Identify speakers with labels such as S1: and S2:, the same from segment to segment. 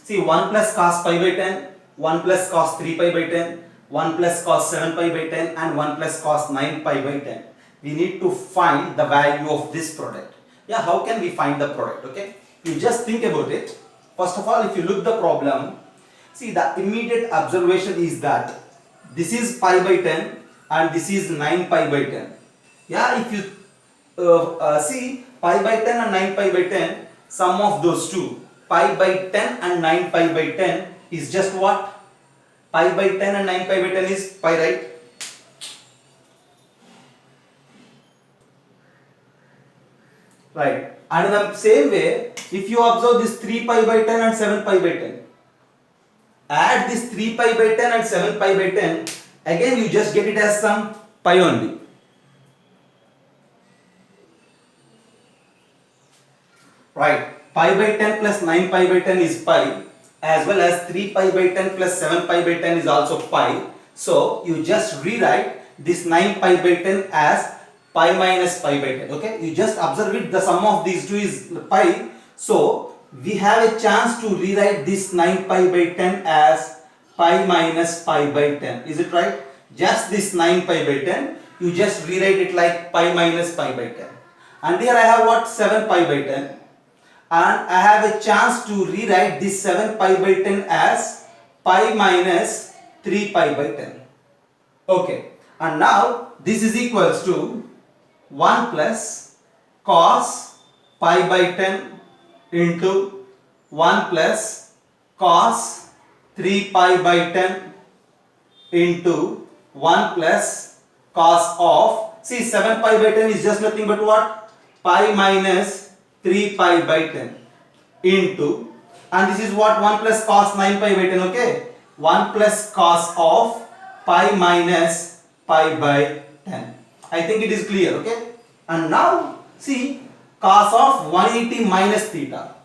S1: See 1 plus cos pi by 10, 1 plus cos 3 pi by 10, 1 plus cos 7 pi by 10 and 1 plus cos 9 pi by 10. We need to find the value of this product. Yeah, how can we find the product? Okay, you just think about it. First of all, if you look the problem, see the immediate observation is that this is pi by 10 and this is 9 pi by 10. Yeah, if you see pi by 10 and 9 pi by 10, sum of those two, pi by 10 and 9 pi by 10 is just what? Pi by 10 and 9 pi by 10 is pi, right? Right. And in the same way, if you observe this 3 pi by 10 and 7 pi by 10, add this 3 pi by 10 and 7 pi by 10, again you just get it as some pi only. Right. Pi by 10 plus 9 pi by 10 is pi, as well as 3 pi by 10 plus 7 pi by 10 is also pi. So you just rewrite this 9 pi by 10 as pi minus pi by 10. Okay, you just observe it, the sum of these two is pi. So we have a chance to rewrite this 9 pi by 10 as pi minus pi by 10. Is it right? Just this 9 pi by 10, you just rewrite it like pi minus pi by 10. And here I have what? 7 pi by 10. And I have a chance to rewrite this 7 pi by 10 as pi minus 3 pi by 10. Okay, and now this is equals to 1 plus cos pi by 10 into 1 plus cos 3 pi by 10 into 1 plus cos of, see 7 pi by 10 is just nothing but what? Pi minus 3 pi by 10 into, and this is what? 1 plus cos 9 pi by 10, okay? 1 plus cos of pi minus pi by 10. I think it is clear, okay? And now see cos of 180 minus theta.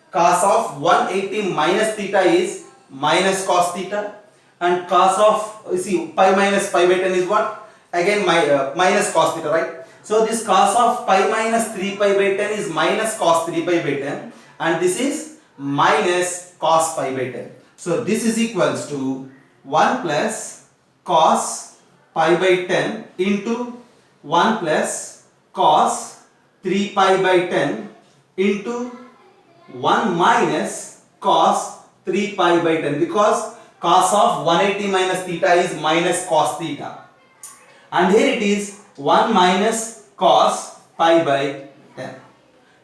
S1: Cos of 180 minus theta is minus cos theta, and cos of, see, pi minus pi by 10 is what? Again minus cos theta, right? So this cos of pi minus 3 pi by 10 is minus cos 3 pi by 10, and this is minus cos pi by 10. So this is equals to 1 plus cos pi by 10 into 1 plus cos 3 pi by 10 into 1 minus cos 3 pi by 10, because cos of 180 minus theta is minus cos theta, and here it is 1 minus cos pi by 10.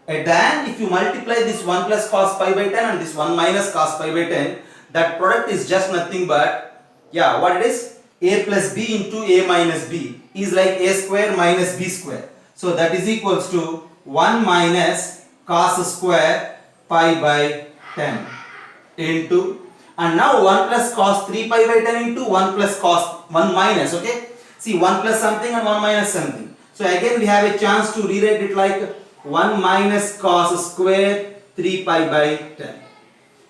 S1: At the end, if you multiply this 1 plus cos pi by 10 and this 1 minus cos pi by 10, that product is just nothing but, yeah, what it is? A plus b into a minus b is like a square minus b square. So that is equals to 1 minus cos square pi by 10 into, and now 1 plus cos 3 pi by 10 into 1 plus cos 1 minus, okay? See, 1 plus something and 1 minus something. So again we have a chance to rewrite it like 1 minus cos square 3 pi by 10.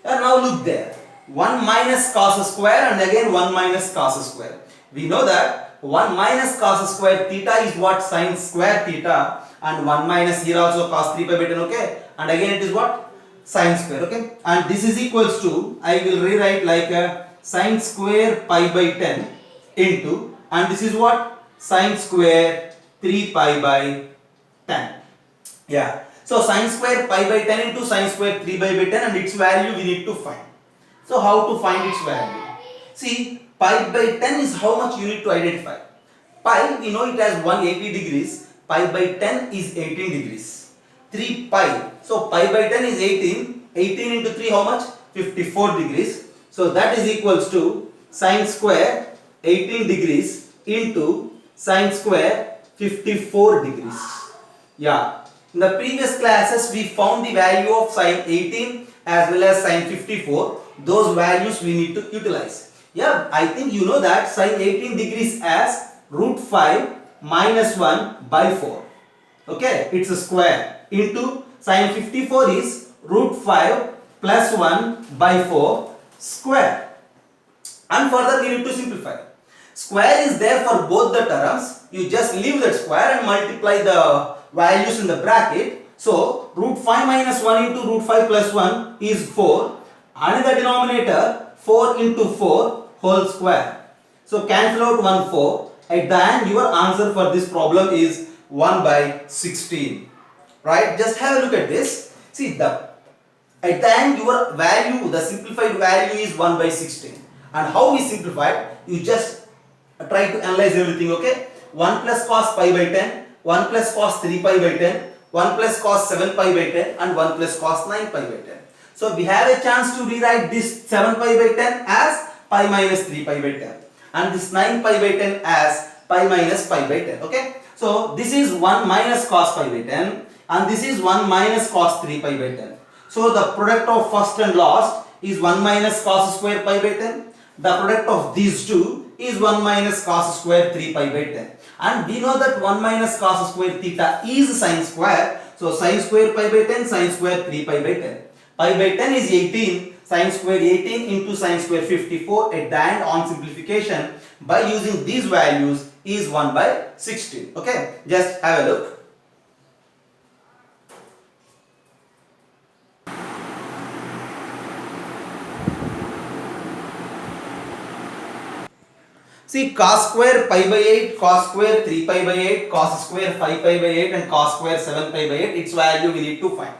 S1: And now look there. 1 minus cos square and again 1 minus cos square. We know that 1 minus cos square theta is what? Sin square theta, and 1 minus here also cos 3 pi by 10, okay? And again it is what? Sin square, okay? And this is equals to, I will rewrite like a sin square pi by 10 into, and this is what? Sin square 3 pi by 10. Yeah. So sin square pi by 10 into sin square 3 pi by 10, and its value we need to find. So how to find its value? See, pi by 10 is how much you need to identify. Pi, we know it as 180 degrees. Pi by 10 is 18 degrees. 3 pi. So pi by 10 is 18. 18 into 3 how much? 54 degrees. So that is equals to sin square 18 degrees into sin square 54 degrees. Yeah. In the previous classes we found the value of sin 18 as well as sin 54. Those values we need to utilize. Yeah, I think you know that sin 18 degrees as root 5 minus 1 by 4. Okay, it's a square into sin 54 is root 5 plus 1 by 4 square. And further we need to simplify. Square is there for both the terms. You just leave that square and multiply the values in the bracket. So root 5 minus 1 into root 5 plus 1 is 4, and in the denominator 4 into 4 whole square. So cancel out 1 4. At the end your answer for this problem is 1 by 16. Right? Just have a look at this. See, at the end your value, the simplified value is 1 by 16. And how we simplified? You just try to analyze everything, okay? 1 plus cos pi by 10, 1 plus cos 3 pi by 10, 1 plus cos 7 pi by 10 and 1 plus cos 9 pi by 10. So we have a chance to rewrite this 7 pi by 10 as pi minus 3 pi by 10 and this 9 pi by 10 as pi minus pi by 10, okay? So this is 1 minus cos pi by 10 and this is 1 minus cos 3 pi by 10. So the product of first and last is 1 minus cos square pi by 10. The product of these two is 1 minus cos square 3 pi by 10. And we know that 1 minus cos square theta is sine square. So sine square pi by 10, sine square 3 pi by 10. Pi by 10 is 18, sine square 18 into sine square 54. At the end on simplification by using these values is 1 by 16. Okay, just have a look. See, cos square pi by 8, cos square 3 pi by 8, cos square 5 pi by 8 and cos square 7 pi by 8, its value we need to find.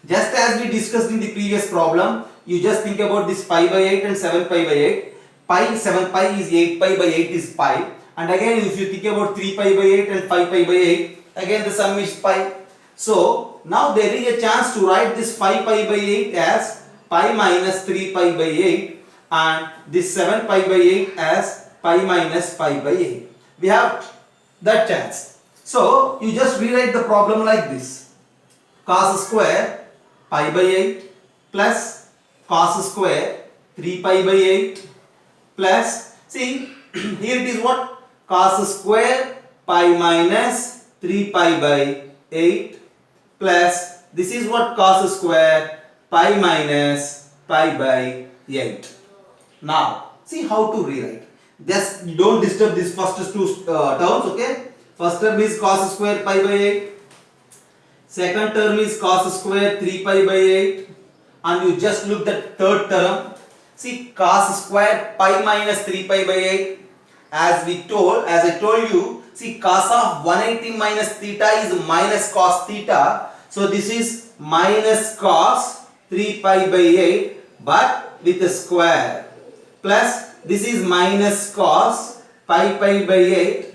S1: Just as we discussed in the previous problem, you just think about this pi by 8 and 7 pi by 8. Pi 7 pi is 8 pi by 8 is pi. And again if you think about 3 pi by 8 and 5 pi by 8, again the sum is pi. So now there is a chance to write this 5 pi by 8 as pi minus 3 pi by 8 and this 7 pi by 8 as pi minus pi by 8. We have that chance. So you just rewrite the problem like this. Cos square pi by 8 plus cos square 3 pi by 8 plus, see here it is what? Cos square pi minus 3 pi by 8 plus this is what? Cos square pi minus pi by 8. Now see how to rewrite. Just don't disturb these first two terms, okay? First term is cos square pi by 8. Second term is cos square 3 pi by 8. And you just look at third term. See, cos square pi minus 3 pi by 8. As I told you, see, cos of 180 minus theta is minus cos theta. So this is minus cos 3 pi by 8 but with a square plus this is minus cos pi by 8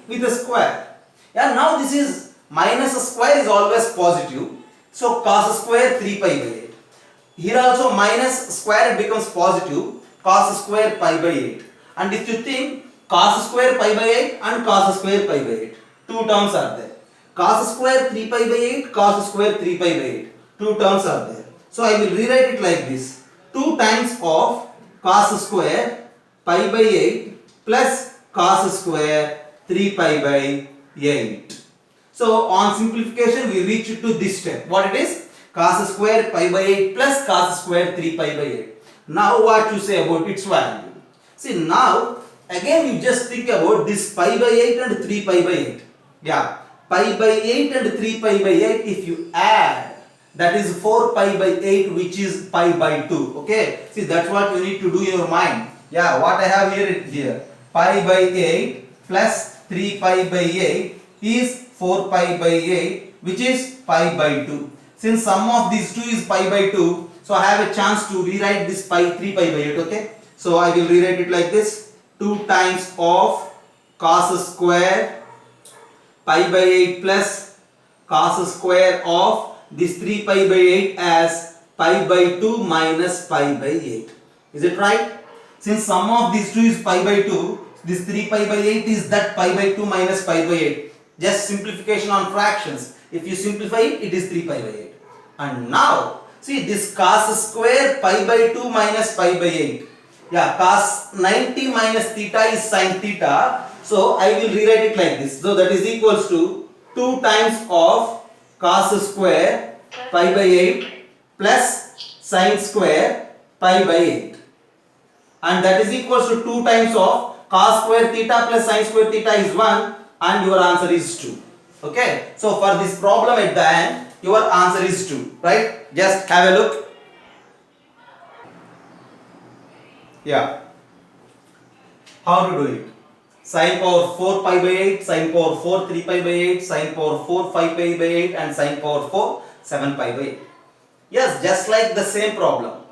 S1: with a square. Yeah, now this is minus a square is always positive. So cos square 3 pi by 8. Here also minus square becomes positive, cos square pi by 8. And if you think cos square pi by 8 and cos square pi by 8, two terms are there. Cos square 3 pi by 8, cos square 3 pi by 8, two terms are there. So I will rewrite it like this. 2 times of cos square pi by 8 plus cos square 3 pi by 8. So on simplification we reach to this step. What it is? Cos square pi by 8 plus cos square 3 pi by 8. Now what you say about its value? See, now again you just think about this pi by 8 and 3 pi by 8. Yeah, pi by 8 and 3 pi by 8 if you add, that is 4 pi by 8 which is pi by 2. Okay, see that's what you need to do in your mind. Yeah, what I have here pi by 8 plus 3 pi by 8 is 4 pi by 8 which is pi by 2. Since sum of these two is pi by 2, so I have a chance to rewrite this 3 pi by 8. Okay, so I will rewrite it like this. 2 times of cos square pi by 8 plus cos square of this 3 pi by 8 as pi by 2 minus pi by 8. Is it right? Since sum of these two is pi by 2, this 3 pi by 8 is that pi by 2 minus pi by 8. Just simplification on fractions. If you simplify it, it is 3 pi by 8. And now, see this cos square pi by 2 minus pi by 8. Yeah, cos 90 minus theta is sin theta. So I will rewrite it like this. So that is equals to 2 times of cos square pi by 8 plus sin square pi by 8. And that is equals to 2 times of cos square theta plus sin square theta is 1 and your answer is 2. Okay. So for this problem at the end, your answer is 2. Right? Just have a look. Yeah. How to do it? Sine power 4 pi by 8, sine power 4 3 pi by 8, sine power 4 5 pi by 8 and sine power 4 7 pi by 8. Yes, just like the same problem.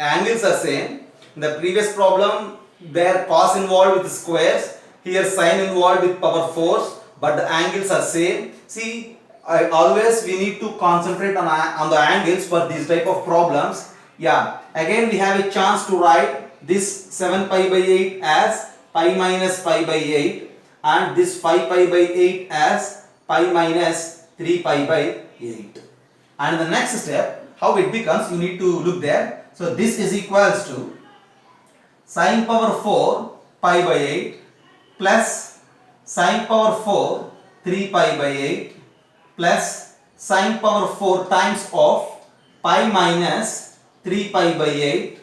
S1: Angles are same. In the previous problem, there cos involved with squares. Here sine involved with power 4s, but the angles are same. See, always we need to concentrate on the angles for these type of problems. Yeah. Again, we have a chance to write this 7 pi by 8 as pi minus pi by 8 and this 5 pi by 8 as pi minus 3 pi by 8. And the next step, how it becomes, you need to look there. So this is equals to sine power 4 pi by 8 plus sine power 4 3 pi by 8 plus sine power 4 times of pi minus 3 pi by 8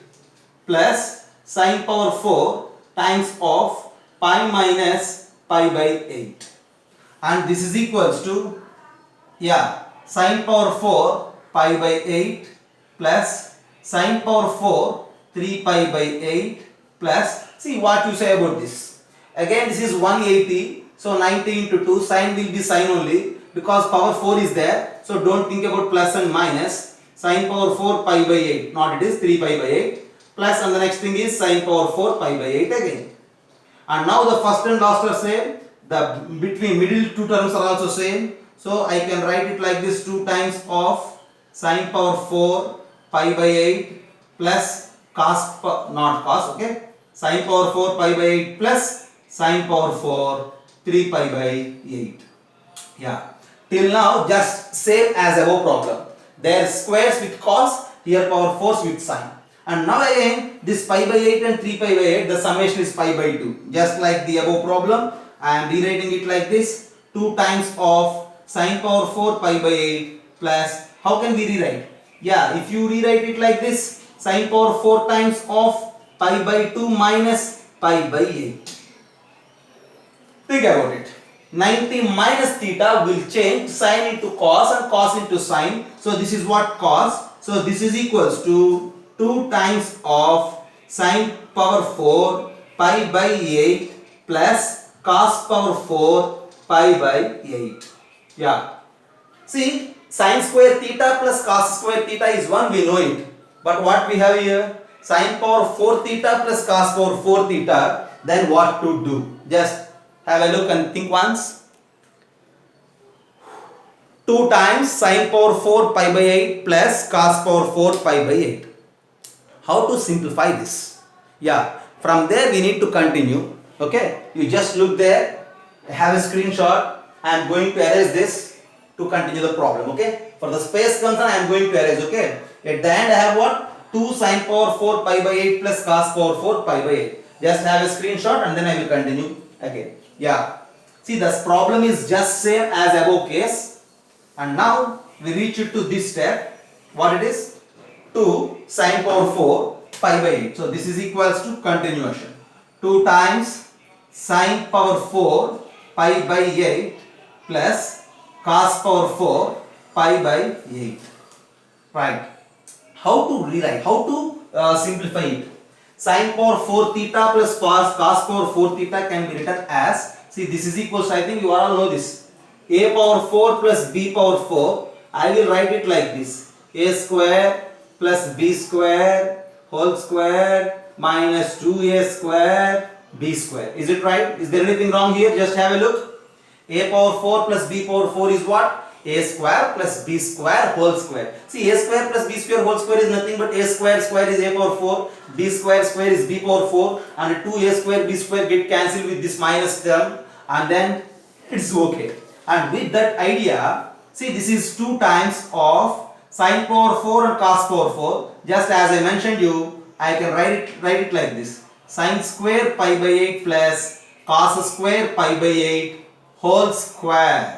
S1: plus sine power 4 times of pi minus pi by 8. And this is equals to, yeah, sine power 4 pi by 8 plus sine power 4 3 pi by 8 plus, see what you say about this. Again this is 180, so 90 into 2, sine will be sine only because power 4 is there, so don't think about plus and minus. Sine power 4 pi by 8, not it is 3 pi by 8 plus, and the next thing is sine power 4 pi by 8 again. And now the first and last are same, the between middle two terms are also same, so I can write it like this, 2 times of sine power 4 pi by 8 plus cos, not cos, okay, sine power 4 pi by 8 plus sine power 4 3 pi by 8. Yeah, till now just same as above problem. There squares with cos, here power 4s with sine. And now again this pi by 8 and 3 pi by 8, the summation is pi by 2. Just like the above problem, I am rewriting it like this, 2 times of sine power 4 pi by 8 plus, how can we rewrite? Yeah, if you rewrite it like this, sine power 4 times of pi by 2 minus pi by 8. Think about it. 90 minus theta will change sine into cos and cos into sine. So this is what cos. So this is equals to 2 times of sine power 4 pi by 8 plus cos power 4 pi by 8. Yeah. See, sine square theta plus cos square theta is 1, we know it. But what we have here? Sine power 4 theta plus cos power 4 theta. Then what to do? Just have a look and think once. 2 times sine power 4 pi by 8 plus cos power 4 pi by 8. How to simplify this? Yeah, from there we need to continue. Okay, you just look there, have a screenshot. I am going to erase this to continue the problem. Okay, for the space concern I am going to erase. Okay, at the end I have what? 2 sine power 4 pi by 8 plus cos power 4 pi by 8. Just have a screenshot and then I will continue again. Yeah, see, this problem is just same as above case, and now we reach it to this step. What it is? 2 sine power 4 pi by 8. So this is equals to continuation. 2 times sine power 4 pi by 8 plus cos power 4 pi by 8. Right. How to rewrite? How to simplify it? Sine power 4 theta plus cos power 4 theta can be written as, see, this is equals to, I think you all know this, a power 4 plus b power 4. I will write it like this, a square plus b square whole square minus 2a square b square. Is it right? Is there anything wrong here? Just have a look. A power 4 plus b power 4 is what? A square plus b square whole square. See, a square plus b square whole square is nothing but a square is a power 4, b square is b power 4, and 2a square b square get cancelled with this minus term, and then it's okay. And with that idea, see, this is 2 times of sine power 4 and cos power 4. Just as I mentioned you, I can write it like this, sine square pi by 8 plus cos square pi by 8 whole square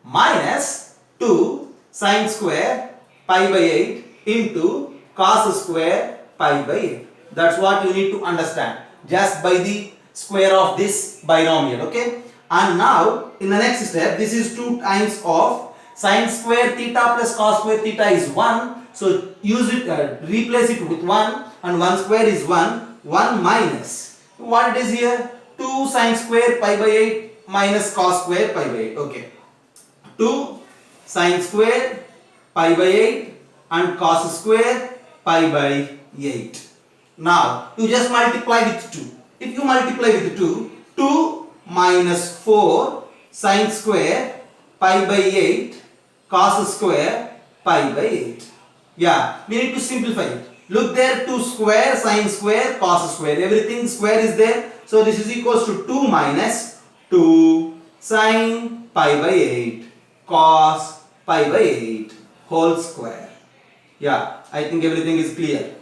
S1: minus 2 sine square pi by 8 into cos square pi by 8. That's what you need to understand just by the square of this binomial. Okay, and now in the next step, this is 2 times of sine square theta plus cos square theta is 1. So use it, replace it with 1, and 1 square is 1 1 minus, what it is here? 2 sine square pi by 8 minus cos square pi by 8. Okay. 2 sine square pi by 8 and cos square pi by 8. Now you just multiply with 2. If you multiply with 2, 2 minus 4 sine square pi by 8 cos square pi by 8. Yeah, we need to simplify it. Look there, 2 square sine square cos square, everything square is there. So this is equals to 2 minus 2 sine pi by 8 cos pi by 8 whole square. Yeah, I think everything is clear.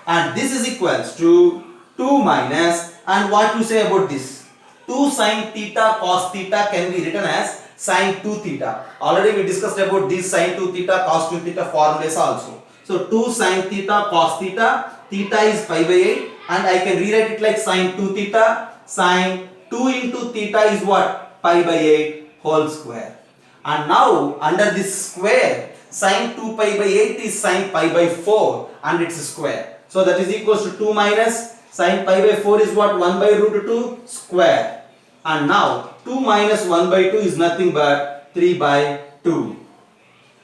S1: And this is equals to 2 minus, and what you say about this? 2 sine theta cos theta can be written as sine 2 theta. Already we discussed about this sine 2 theta cos 2 theta formulas also. So 2 sine theta cos theta, theta is pi by 8, and I can rewrite it like sine 2 theta, sine 2 into theta is what? Pi by 8 whole square. And now under this square, sine 2 pi by 8 is sine pi by 4 and it's square. So that is equals to 2 minus sine pi by 4 is what? 1 by root 2 square. And now 2 minus 1 by 2 is nothing but 3 by 2.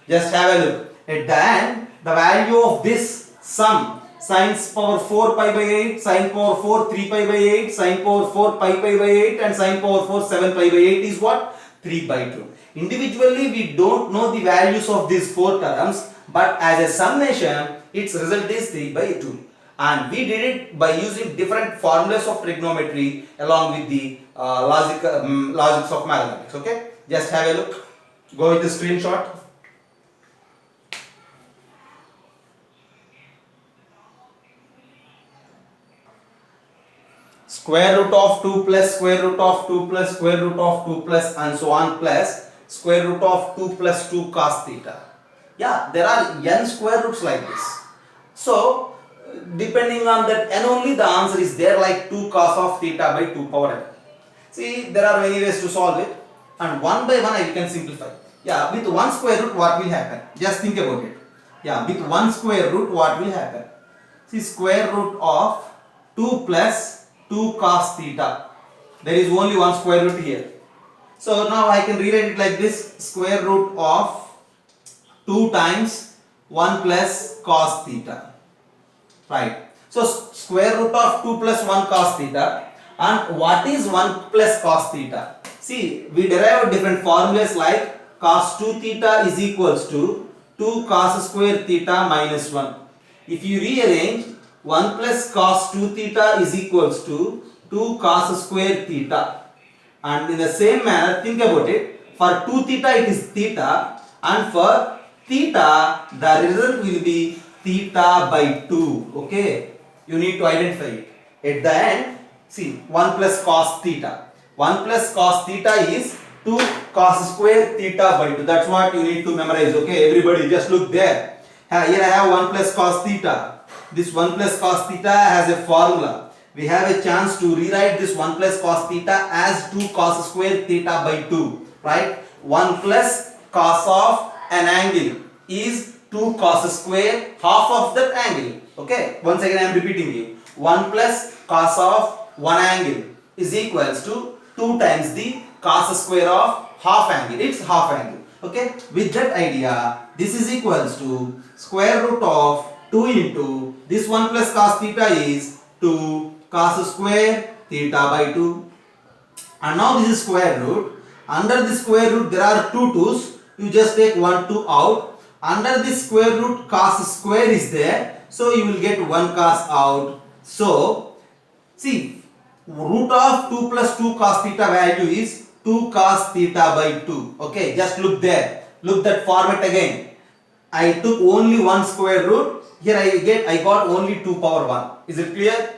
S1: Just have a look. At the end, the value of this sum, sine power 4 pi by 8, sine power 4 3 pi by 8, sine power 4 pi by 8 and sine power 4 7 pi by 8 is what? 3 by 2. Individually we don't know the values of these 4 terms, but as a summation its result is 3 by 2. And we did it by using different formulas of trigonometry along with the logics of mathematics. Okay, just have a look. Go with the screenshot. Square root of 2 plus square root of 2 plus square root of 2 plus and so on plus square root of 2 plus 2 cos theta. Yeah, there are n square roots like this. So depending on that n only, the answer is there like 2 cos of theta by 2 power n. See, there are many ways to solve it, and one by one I can simplify. Yeah, with 1 square root what will happen? Just think about it. Yeah, with 1 square root what will happen? See, square root of 2 plus 2 cos theta. There is only 1 square root here. So now I can rewrite it like this: square root of 2 times 1 plus cos theta. Right. So square root of 2 plus 1 cos theta. And what is 1 plus cos theta? See, we derive different formulas like cos 2 theta is equals to 2 cos square theta minus 1. If you rearrange, 1 plus cos 2 theta is equals to 2 cos square theta. And in the same manner, think about it. For 2 theta it is theta, and for theta the result will be theta by 2. Okay, you need to identify it. At the end, see, 1 plus cos theta. 1 plus cos theta is 2 cos square theta by 2. That's what you need to memorize. Okay, everybody just look there. Here I have 1 plus cos theta. This 1 plus cos theta has a formula. We have a chance to rewrite this 1 plus cos theta as 2 cos square theta by 2. Right? 1 plus cos of an angle is 2 cos square half of that angle. Okay, once again I am repeating you. 1 plus cos of one angle is equals to 2 times the cos square of half angle. It's half angle. Okay, with that idea, this is equals to square root of 2 into this 1 plus cos theta is 2 cos square theta by 2. And now this is square root. Under the square root there are 2 2's. You just take 1 2 out. Under the square root cos square is there, so you will get 1 cos out. So see, root of 2 plus 2 cos theta value is 2 cos theta by 2. Okay, just look there. Look that format again. I took only 1 square root. Here I got only 2 power 1. Is it clear?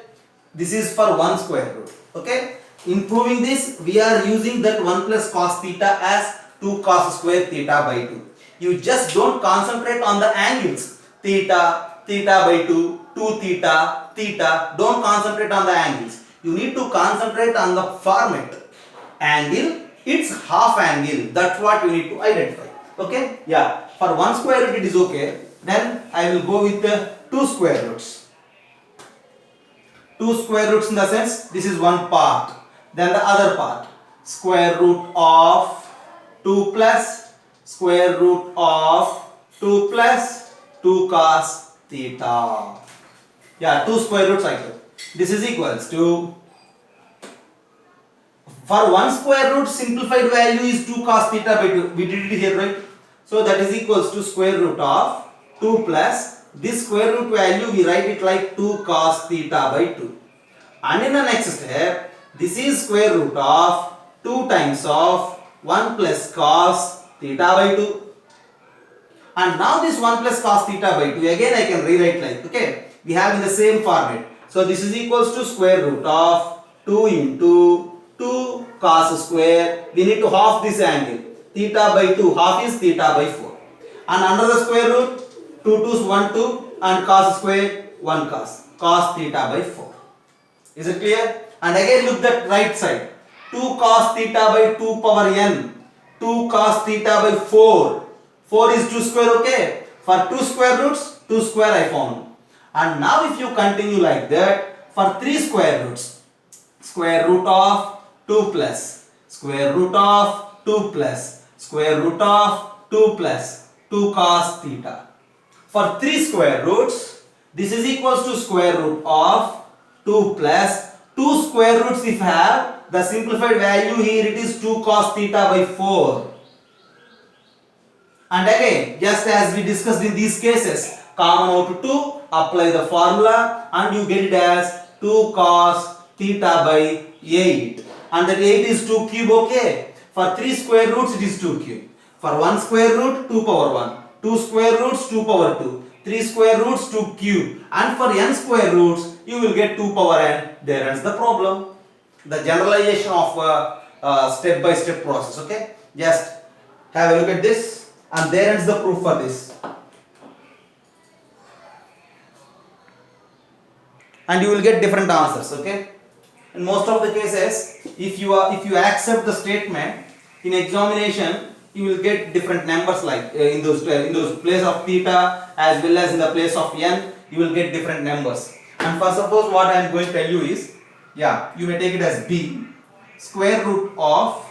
S1: This is for 1 square root. Okay. In proving this, we are using that 1 plus cos theta as 2 cos square theta by 2. You just don't concentrate on the angles. Theta, theta by 2, 2 theta, theta. Don't concentrate on the angles. You need to concentrate on the format. Angle, it's half angle. That's what you need to identify. Okay? Yeah. For 1 square root it is okay. Then I will go with the 2 square roots. two square roots in the sense this is one part. Then the other part, square root of 2 plus square root of 2 plus 2 cos theta. Yeah, two square roots I took. This is equals to, for one square root simplified value is 2 cos theta by 2. We did it here, right? So that is equals to square root of 2 plus this square root value we write it like 2 cos theta by 2. And in the next step, this is square root of 2 times of 1 plus cos theta by 2. And now this 1 plus cos theta by 2 again I can rewrite like, okay, we have in the same format. So this is equals to square root of 2 into 2 cos square. We need to half this angle. Theta by 2, half is theta by 4. And under the square root, 2 2's 1 2 and cos square 1 cos theta by 4. Is it clear? And again look at right side. 2 cos theta by 2 power n. 2 cos theta by 4. 4 is 2 square, okay? For 2 square roots, 2 square I found. And now if you continue like that, for 3 square roots, square root of 2 plus, square root of 2 plus, square root of 2 plus 2 cos theta. For 3 square roots, this is equals to square root of 2 plus 2 square roots if have the simplified value here it is 2 cos theta by 4. And again, just as we discussed in these cases, common out 2, apply the formula and you get it as 2 cos theta by 8. And that 8 is 2 cube, okay? For 3 square roots it is 2 cube. For 1 square root, 2 power 1. 2 square roots, 2 power 2. 3 square roots, 2 cube. And for n square roots, you will get 2 power n. There ends the problem. The generalization of step-by-step process, okay? Just have a look at this. And there ends the proof for this. And you will get different answers, okay? In most of the cases, if you accept the statement in examination, you will get different numbers like in those place of theta as well as in the place of n, you will get different numbers. And for suppose what I am going to tell you is, yeah, you may take it as b square root of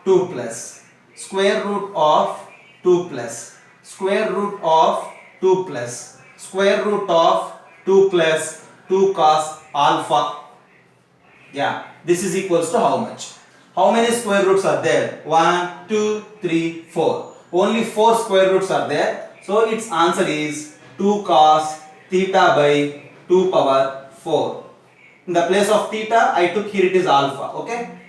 S1: 2 plus square root of 2 plus square root of 2 plus square root of 2 plus 2 cos alpha. Yeah, this is equals to how much? How many square roots are there? 1, 2, 3, 4. Only 4 square roots are there. So its answer is 2 cos theta by 2 power 4. In the place of theta, I took here it is alpha. Okay.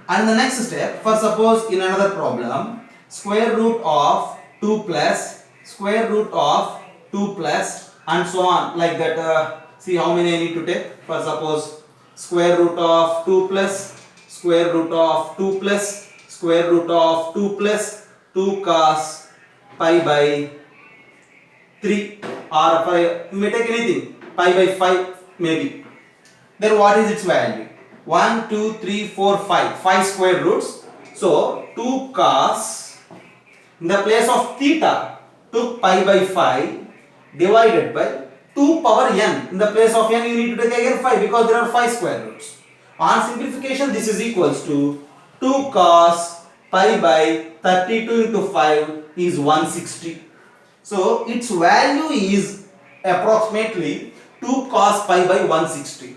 S1: And the next step, for suppose in another problem, square root of 2 plus square root of 2 plus and so on like that. See how many I need to take. For suppose square root of 2 plus square root of 2 plus square root of 2 plus 2 cos pi by 3, or for you may take anything, pi by 5 maybe. Then what is its value? 1, 2, 3, 4, 5. 5 square roots. So 2 cos, in the place of theta, took pi by 5 divided by 2 power n. In the place of n, you need to take again 5 because there are 5 square roots. On simplification, this is equals to 2 cos pi by 32 into 5 is 160. So its value is approximately 2 cos pi by 160.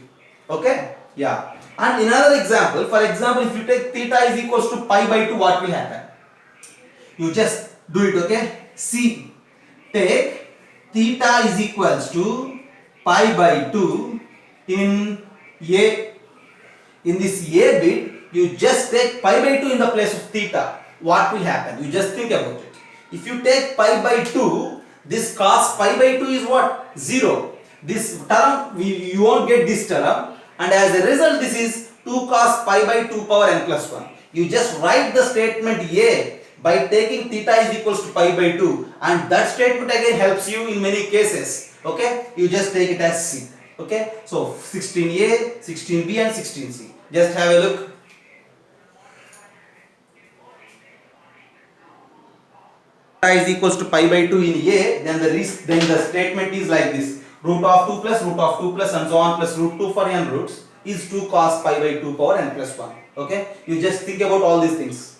S1: Okay? Yeah. And in another example, for example, if you take theta is equals to pi by 2, what will happen? You just do it, okay? See, take theta is equals to pi by 2 in a. In this a bit, you just take pi by 2 in the place of theta. What will happen? You just think about it. If you take pi by 2, this cos pi by 2 is what? 0. This term, you won't get this term. And as a result, this is 2 cos pi by 2 power n plus 1. You just write the statement a by taking theta is equals to pi by 2. And that statement again helps you in many cases. Okay? You just take it as c. Okay? So 16a, 16b and 16c. Just have a look. Theta is equals to pi by 2 in a, then the statement is like this. root of 2 plus root of 2 plus and so on plus root 2 for n roots is 2 cos pi by 2 power n plus 1. Okay, you just think about all these things.